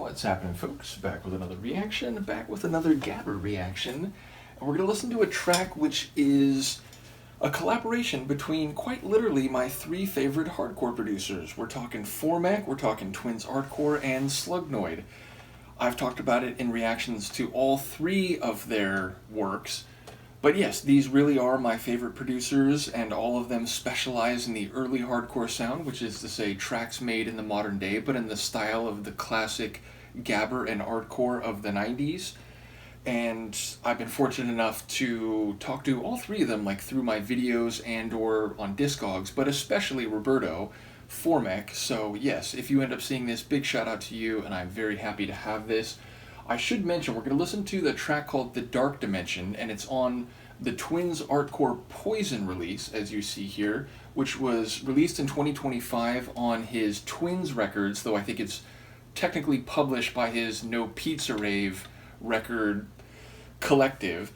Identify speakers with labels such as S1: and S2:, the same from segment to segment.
S1: What's happening, folks? Back with another reaction, back with another Gabber reaction. And we're going to listen to a track which is a collaboration between, quite literally, my three favorite hardcore producers. We're talking Formek, we're talking Twins Artcore, and Slugnoid. I've talked about it in reactions to all three of their works. But yes, these really are my favorite producers, and all of them specialize in the early hardcore sound, which is to say tracks made in the modern day, but in the style of the classic Gabber and Artcore of the 90s. And I've been fortunate enough to talk to all three of them, like through my videos and or on Discogs, but especially Roberto, Formek. So yes, if you end up seeing this, big shout out to you, and I'm very happy to have this. I should mention, we're going to listen to the track called The Dark Dimension, and it's on the Twins Artcore Poison release, as you see here, which was released in 2025 on his Twins Records, though I think it's technically published by his No Pizza Rave record collective.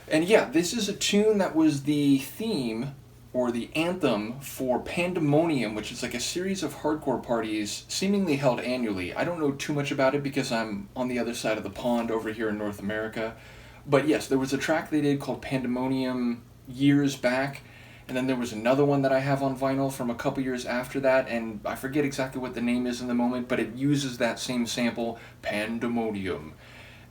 S1: And yeah, this is a tune that was the theme or the anthem for Pandemonium, which is like a series of hardcore parties seemingly held annually. I don't know too much about it because I'm on the other side of the pond over here in North America. But yes, there was a track they did called Pandemonium years back, and then there was another one that I have on vinyl from a couple years after that, and I forget exactly what the name is in the moment, but it uses that same sample, Pandemonium.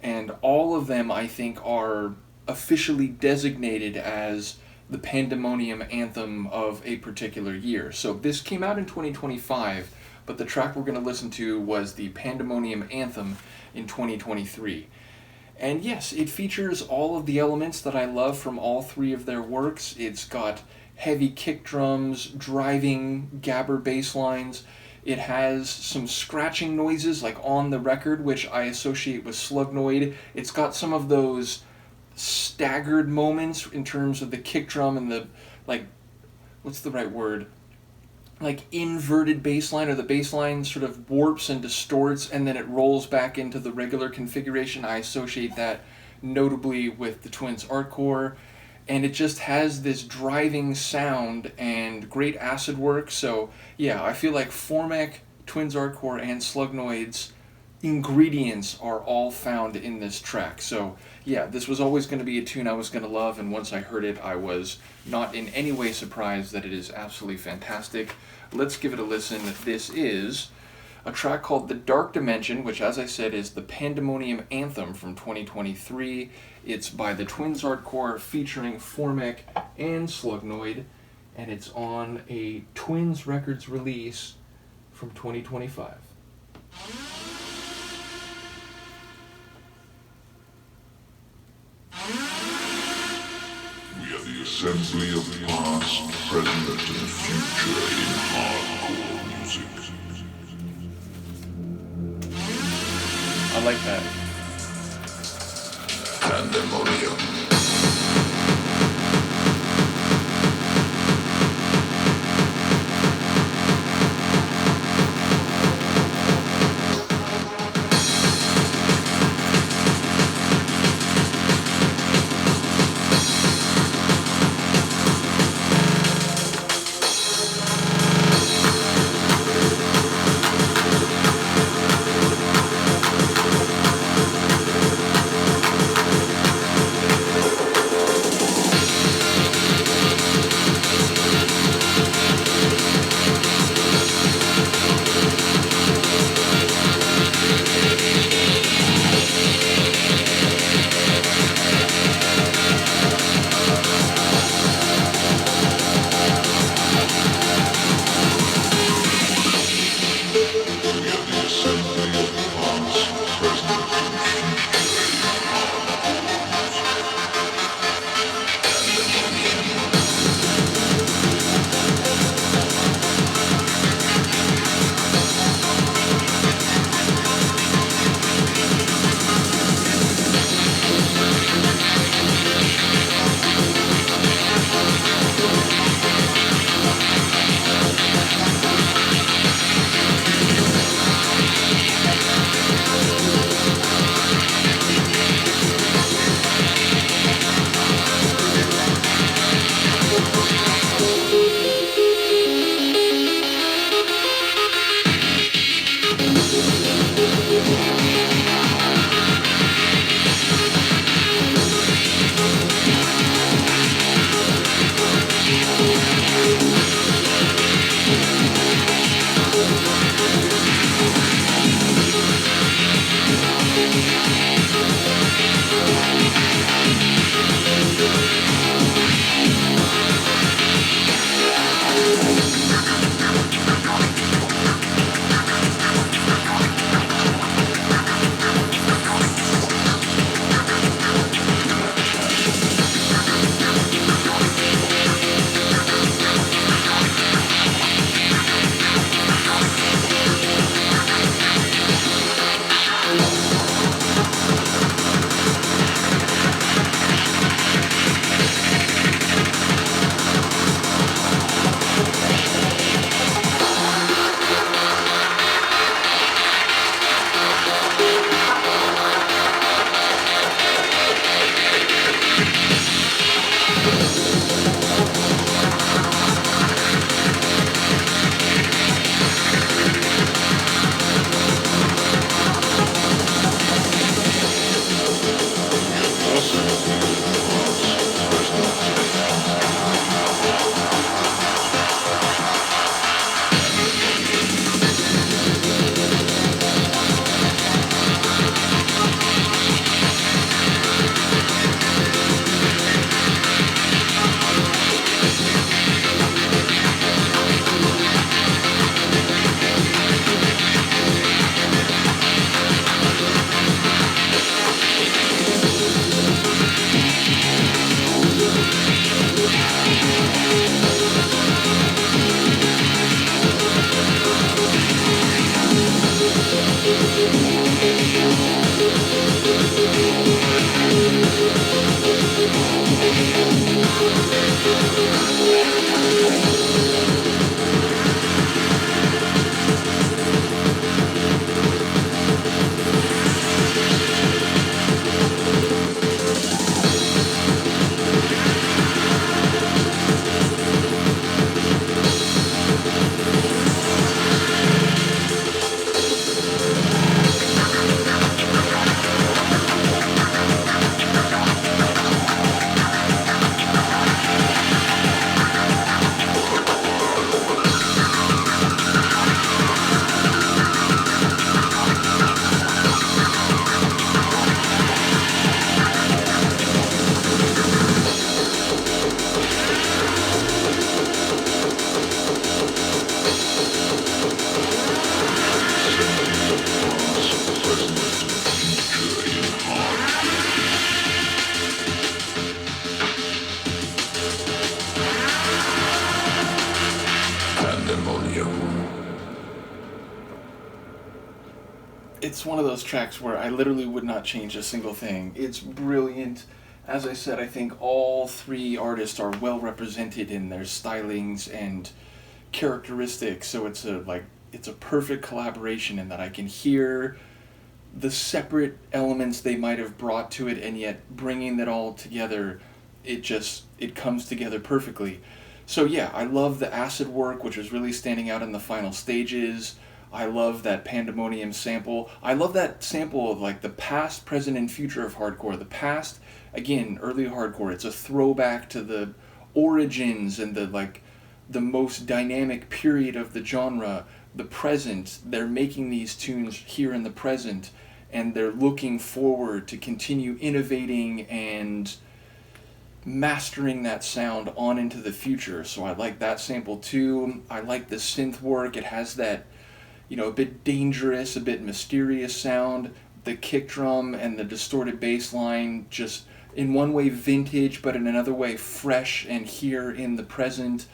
S1: And all of them, I think, are officially designated as the Pandemonium anthem of a particular year. So this came out in 2025, but the track we're going to listen to was the Pandemonium anthem in 2023. And yes, it features all of the elements that I love from all three of their works. It's got heavy kick drums, driving Gabber bass lines. It has some scratching noises like on the record, which I associate with Slugnoid. It's got some of those staggered moments in terms of the kick drum and the, like, what's the right word? Like inverted bass line, or the bass line sort of warps and distorts and then it rolls back into the regular configuration. I associate that notably with the Twins Artcore. And it just has this driving sound and great acid work. So yeah, I feel like Formek, Twins Artcore, and Slugnoid's ingredients are all found in this track. So yeah, this was always going to be a tune I was going to love, and once I heard it, I was not in any way surprised that it is absolutely fantastic. Let's give it a listen. This is a track called The Dark Dimension, which, as I said, is the Pandemonium anthem from 2023. It's by the Twins Artcore featuring Formek and Slugnoid, and it's on a Twins Records release from 2025.
S2: We are the assembly of the past, present, and future in hardcore music.
S1: I like that.
S2: Pandemonium.
S1: it's one of those tracks where I literally would not change a single thing. It's brilliant. As I said, I think all three artists are well represented in their stylings and characteristics, so it's a perfect collaboration in that I can hear the separate elements they might have brought to it, and yet bringing that all together, it comes together perfectly. So yeah, I love the acid work, which is really standing out in the final stages. I love that Pandemonium sample. I love that sample of like the past, present, and future of hardcore. The past, again, early hardcore, it's a throwback to the origins and the most dynamic period of the genre. The present, they're making these tunes here in the present, and they're looking forward to continue innovating and mastering that sound on into the future. So I like that sample too. I like the synth work. It has that, a bit dangerous, a bit mysterious sound. The kick drum and the distorted bass line, just in one way vintage, but in another way fresh and here in the present.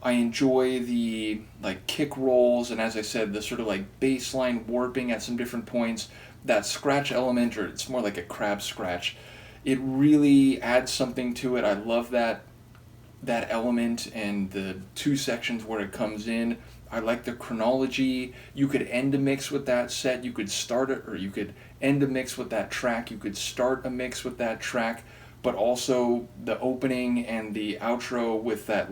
S1: I enjoy the kick rolls, and as I said, the sort of bass line warping at some different points. That scratch element, or it's more like a crab scratch, it really adds something to it. I love that element and the two sections where it comes in. I like the chronology. You could end a mix with that set. You could start it, or you could end a mix with that track. You could start a mix with that track, but also the opening and the outro with that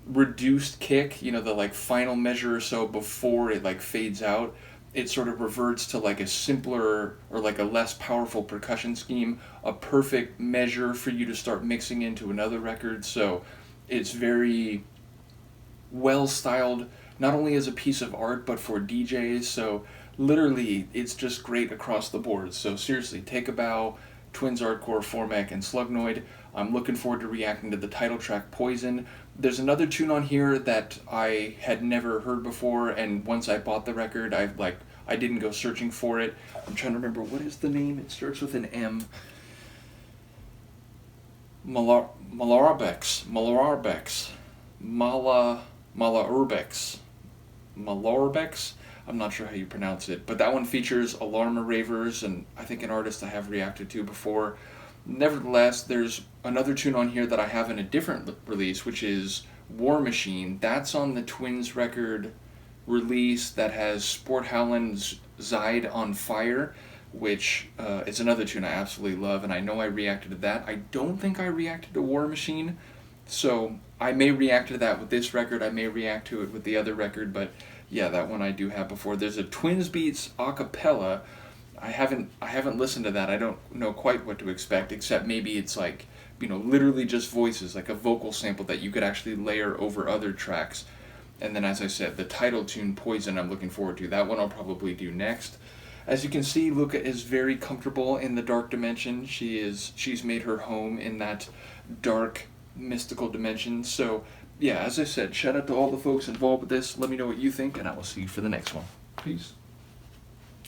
S1: reduced kick, the final measure or so before it fades out. It sort of reverts to a simpler or a less powerful percussion scheme, a perfect measure for you to start mixing into another record. So it's very well styled, not only as a piece of art, but for DJs. So literally, it's just great across the board. So seriously, take a bow, Twins Artcore, Formek, and Slugnoid. I'm looking forward to reacting to the title track, Poison. There's another tune on here that I had never heard before, and once I bought the record, I didn't go searching for it. I'm trying to remember, what is the name? It starts with an M. Malarbex. I'm not sure how you pronounce it, but that one features Alarma Ravers, and I think an artist I have reacted to before. Nevertheless, there's another tune on here that I have in a different release, which is War Machine. That's on the Twins record release that has Sport Howland's Zide on Fire, which is another tune I absolutely love, and I know I reacted to that. I don't think I reacted to War Machine, so I may react to that with this record, I may react to it with the other record, but yeah, that one I do have before. There's a Twins Beats a cappella. I haven't listened to that. I don't know quite what to expect, except maybe it's literally just voices, like a vocal sample that you could actually layer over other tracks. And then, as I said, the title tune, Poison, I'm looking forward to. That one I'll probably do next. As you can see, Luca is very comfortable in the dark dimension. She's made her home in that dark, mystical dimension. So, yeah, as I said, shout out to all the folks involved with this. Let me know what you think, and I will see you for the next one. Peace.